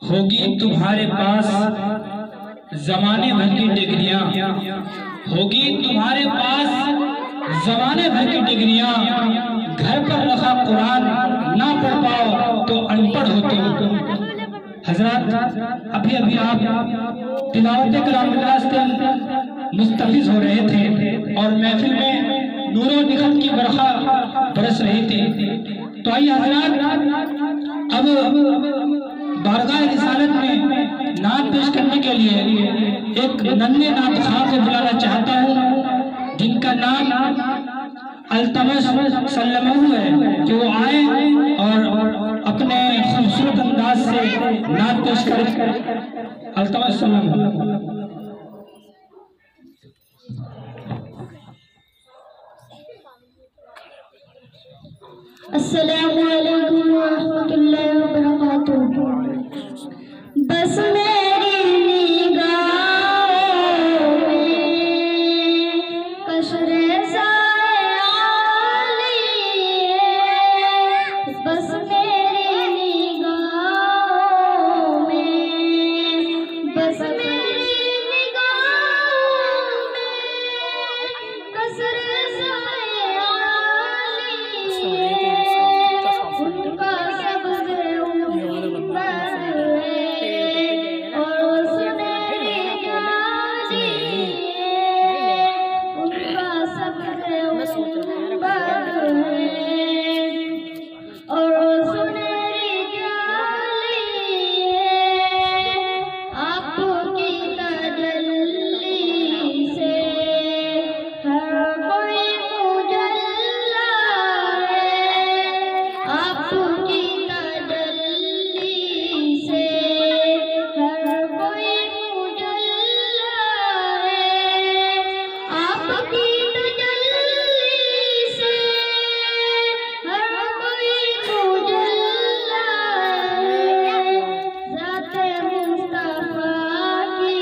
होगी तुम्हारे पास जमाने भर की डिग्रियां, होगी तुम्हारे पास जमाने भर की डिग्रियां, घर पर रखा कुरान ना पढ़ पाओ तो अनपढ़ हो तुम। हजरत अभी अभी आप तिलावत कलामुल्लाह से मुस्तफिज हो रहे थे और महफिल में नूरो निखत की बरखा बरस रही थी। तो आइए हजरत अब बारगाह रिसालत में नात पेश करने के लिए एक नन्हे नात खां को बुलाना चाहता हूँ, जिनका नाम अल्तमस सल्लमहु है, कि वो आए और अपने खूबसूरत अंदाज से नात पेश करें। अल्तमस सल्लमहु। अस्सलामु अलैकुम व रहमतुल्लाहि व बरकातुहू। बस मेरी निगाहों में कशरे सायाली है, बस मेरी निगाहों में, बस मेरी निगाहों में कशरे सायाली है। उनका सबसे ऊपर है और सुनहरी जाली है, उनका सबसे ऊपर है और सुनहरी जाली है। आपकी तजल्ली से हर कोई मुजल्ला है, आपकी तजल्ली से हर कोई मुजल्ला है, आपकी तजल्ली से हर कोई मुजल्ला है। ज़ाते मुस्तफ़ा की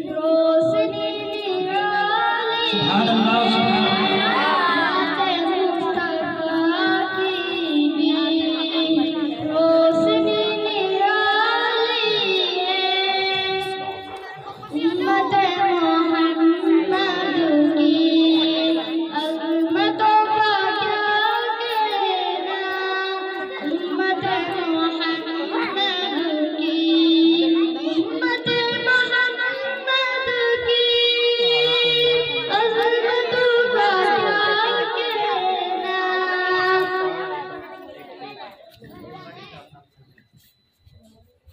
रोशनी निराली, सुभान अल्लाह, सुभान अल्लाह। ज़ाते मुस्तफ़ा की रोशनी निराली है। उम्मत मोहम्मद की अज़मतों का क्या कहना, उम्मत मोहम्मद की, उम्मत मोहम्मद की अज़मतों का क्या कहना।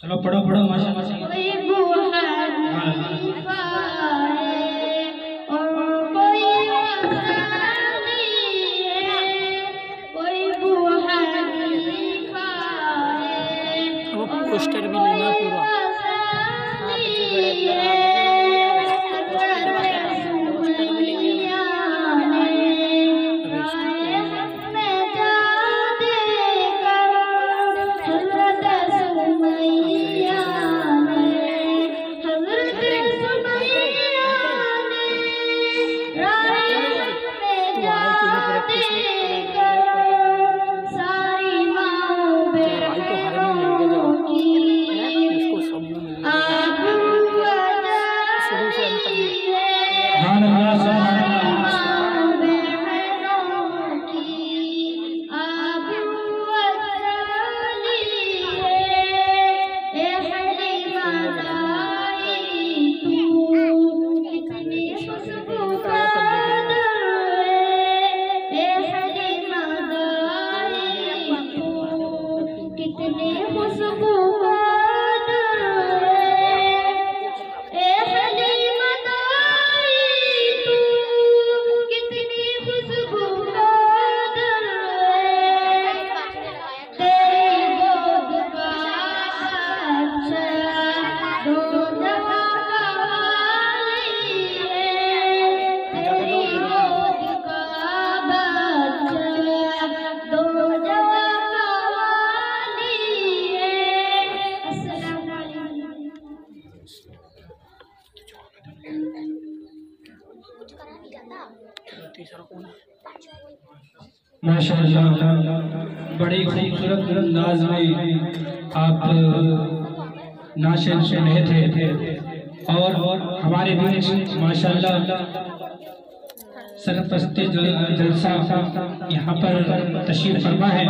चलो पढ़ो पढ़ो माशाअल्लाह। कोई अबू हनीफा है और कोई अज़हरी है, कोई अबू हनीफा है वो और पोस्टर भी लेना पूरा। अज़हरी है। हज़रत सुमैया ने आए हमें जा देकर, हज़रत सुमैया ने, हज़रत सुमैया ने आए हमें जा देकर, सारी माँ बहनों की उसको सब में मिल गया आबरू शुरू से अंत तक। सुभान अल्लाह, सुभान अल्लाह। माँ बहनों की आबरू अजली है। ए हलीमा दाई तू कितनी खुशबूदार है, ए हलीमा दाई तू कितनी खुशबूदार है, ए हलीमा दाई तू कितनी खुशबूदार है। तेरी गोद का बच्चा दो जहां का वाली है, तेरी गोद का बच्चा दो जहां का वाली है। अस्सलाम वालेकुम। तीसरा कौन है? माशाअल्लाह। बड़े खूबसूरत अंदाज में आप नाशिद सुन रहे थे और हमारे बीच माशाअल्लाह सरपस्ते जलसा यहाँ पर तशरीफ फरमा है।